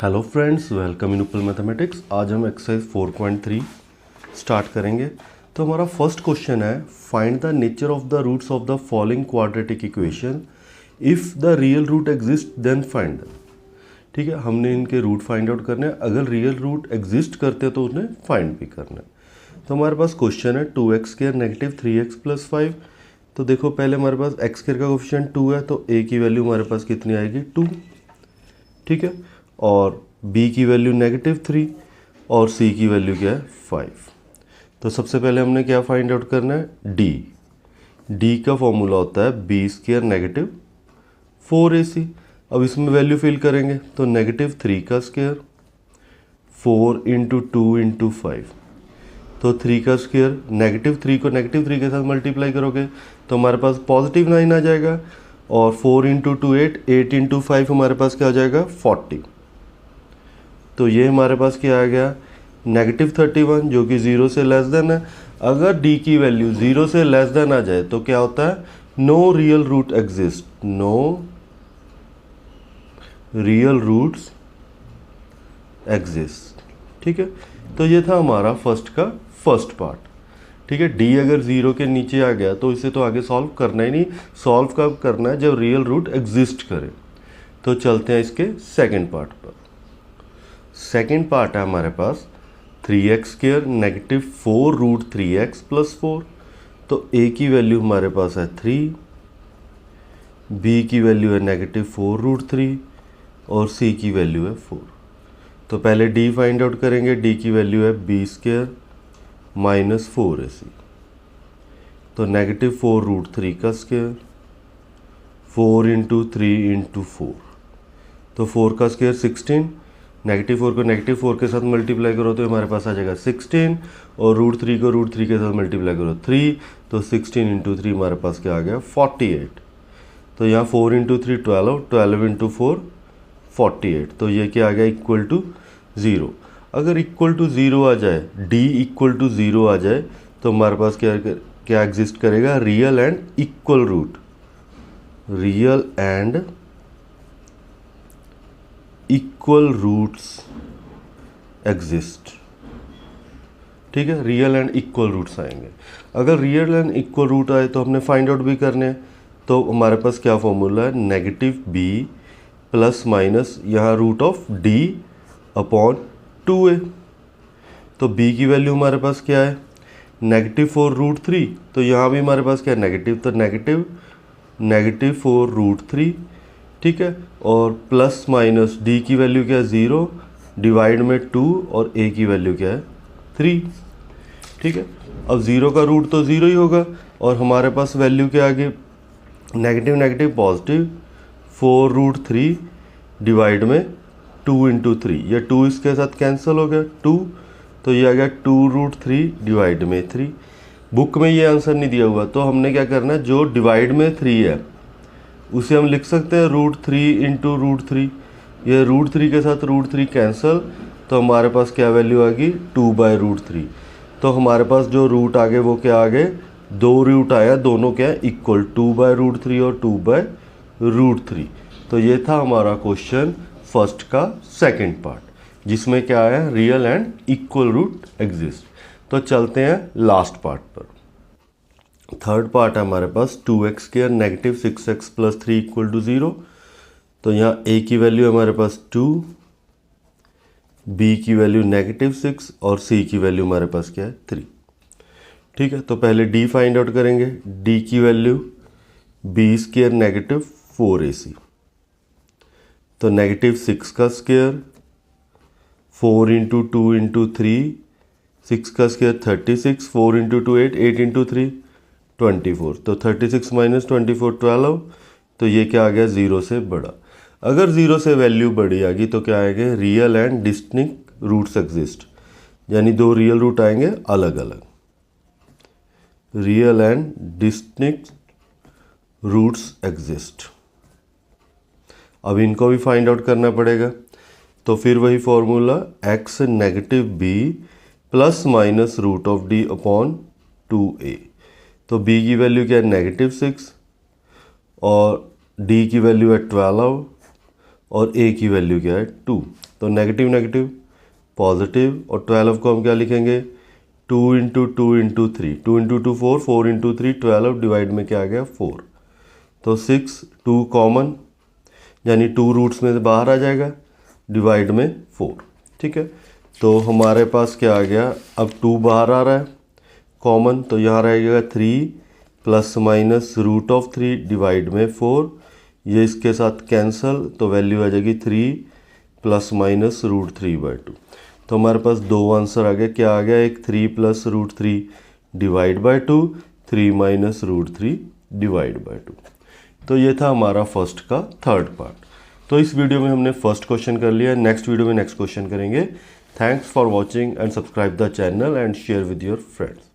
Hello friends, welcome in उपल mathematics. आज हम एक्सरसाइज 4.3 स्टार्ट करेंगे। तो हमारा फर्स्ट क्वेश्चन है, find the nature of the roots of the following quadratic equation, if the real root exist then find. ठीक है, हमने इनके रूट फाइंड आउट करने हैं। अगर रियल रूट एग्जिस्ट करते हैं तो उन्हें फाइंड भी करना है। तो हमारे पास क्वेश्चन है 2x² नेगेटिव 3x प्लस 5। तो देखो, पहले हमारे पास x² का कोफिशिएंट 2 है, तो a की वैल्यू हमारे पास कितनी आएगी, 2। ठीक है, और b की वैल्यू नेगेटिव 3 और c की वैल्यू क्या है, 5। तो सबसे पहले हमने क्या फाइंड आउट करना है, d का फॉर्मूला होता है b² नेगेटिव 4ac। अब इसमें वैल्यू फिल करेंगे तो नेगेटिव 3 का स्क्वायर 4 इंटू 2 इंटू 5, तो 3 का स्क्वायर। नेगेटिव 3 को नेगेटिव 3 के साथ मल्टीप्लाई करोगे तो हमारे पास पॉजिटिव 9 आ जाएगा, और 4 इंटू 2 8 इंटू 5 हमारे पास क्या आ जाएगा, 40। तो ये हमारे पास क्या आ गया, नेगेटिव 31, जो कि 0 से लेस देन है। अगर d की वैल्यू 0 से लेस देन आ जाए तो क्या होता है, no real root exist, no real roots exist. ठीक है, तो ये था हमारा फर्स्ट पार्ट। ठीक है, d अगर 0 के नीचे आ गया तो इसे तो आगे सॉल्व करना ही नहीं। सॉल्व कब करना है, जब रियल रूट एग्जिस्ट करे। तो चलते हैं इसके सेकंड पार्ट पर। सेकंड पार्ट है हमारे पास 3x² negative 4 root 3x plus 4। तो a की वैल्यू हमारे पास है 3, b की वैल्यू है नेगेटिव 4 रूट 3 और c की वैल्यू है 4। तो पहले d फाइंड आउट करेंगे। d की वैल्यू है b² माइनस 4ac। तो नेगेटिव 4 रूट 3 का स्क्वायर 4 इंटू 3 इंटू 4, तो 4 का स्क्वायर 16। नेगेटिव 4 को नेगेटिव 4 के साथ मल्टीप्लाई करो तो हमारे पास आ जाएगा 16, और रूट 3 को रूट 3 के साथ मल्टीप्लाई करो 3, तो 16 इंटू 3 हमारे पास क्या आ गया, 48। तो यहाँ 4 इंटू 3 12, 12 इंटू 4 48। तो ये क्या आ गया, इक्वल टू 0। अगर इक्वल टू 0 आ जाए, d इक्वल टू 0 आ जाए तो हमारे पास क्या एग्जिस्ट करेगा, real and equal root. Real and equal roots exist. ठीक है, रियल एंड इक्वल रूट्स आएंगे। अगर रियल एंड इक्वल रूट आए तो हमने फाइंड आउट भी करने हैं। तो हमारे पास क्या फॉर्मूला है, नेगेटिव b प्लस माइनस यहाँ root of d upon 2a। तो b की वैल्यू हमारे पास क्या है, नेगेटिव 4 रूट 3। तो यहाँ भी हमारे पास क्या है, नेगेटिव, तो नेगेटिव 4 रूट 3। ठीक है, और प्लस माइनस d की वैल्यू क्या है, 0 डिवाइड में 2, और a की वैल्यू क्या है, 3। ठीक है, अब 0 का रूट तो 0 ही होगा, और हमारे पास वैल्यू क्या आ गई, negative negative positive 4 root 3 divide में 2 इंटू 3। ये 2 इसके साथ कैंसिल हो गया 2, तो ये आ गया 2 रूट 3 डिवाइड में 3। बुक में ये आंसर नहीं दिया हुआ, तो हमने क्या करना है, जो डिवाइड में 3 है उसे हम लिख सकते हैं रूट 3 इंटू रूट 3। ये रूट 3 के साथ रूट 3 कैंसिल, तो हमारे पास क्या वैल्यू आ गई, 2 बाय रूट 3। तो हमारे पास जो रूट आ गए वो क्या आ गए, 2 रूट आया, दोनों क्या है, इक्वल, 2 बाय रूट 3 और 2 बाय रूट 3। तो ये था हमारा क्वेश्चन फर्स्ट का सेकंड पार्ट, जिसमें क्या आया, real and equal root exist. तो चलते हैं लास्ट पार्ट पर। थर्ड पार्ट है हमारे पास 2x² negative 6x plus 3 equal to 0। तो यहाँ a की वैल्यू है हमारे पास 2, b की वैल्यू नेगेटिव 6 और c की वैल्यू हमारे पास क्या है, 3। ठीक है, तो पहले d फाइंड आउट करेंगे। d की वैल्यू b² नेगेटिव 4ac। तो नेगेटिव 6 का स्क्वायर 4 इंटू 2 इंटू 3, 6 का स्क्वायर 36, 4 इंटू 2 8, 8 इंटू 3 24। तो 36 माइनस 24 12। तो ये क्या आ गया, 0 से बड़ा। अगर 0 से वैल्यू बड़ी आ गई तो क्या आएगा, real and distinct roots exist, यानी 2 रियल रूट आएंगे अलग अलग। Real and distinct roots exist. अब इनको भी फाइंड आउट करना पड़ेगा। तो फिर वही formula, x negative b plus minus root of d upon 2a। तो b की वैल्यू क्या है, नेगेटिव 6, और d की वैल्यू है 12, और a की वैल्यू क्या है 2। तो नेगेटिव नेगेटिव पॉजिटिव, और 12 को हम क्या लिखेंगे 2 into 2 into 3, 2 into 2 4, 4 into 3 12, divide में क्या आ गया 4। तो 6, 2 कॉमन यानी 2 रूट्स में से बाहर आ जाएगा, डिवाइड में 4। ठीक है, तो हमारे पास क्या आ गया, अब 2 बाहर आ रहा है कॉमन, तो यहाँ रहेगा 3 plus minus root of 3 divide में 4, ये इसके साथ कैंसल, तो वैल्यू आ जाएगी 3 प्लस माइनस रूट 3/2। तो हमारे पास दो आंसर आ गए, क्या आ गया, एक 3 plus root 3 divide by 2, 3 minus root 3 divide by 2। तो ये था हमारा फर्स्ट का थर्ड पार्ट। तो इस वीडियो में हमने फर्स्ट क्वेश्चन कर लिया, नेक्स्ट वीडियो में नेक्स्ट क्वेश्चन करेंगे। Thanks for watching and subscribe the channel and share with your friends.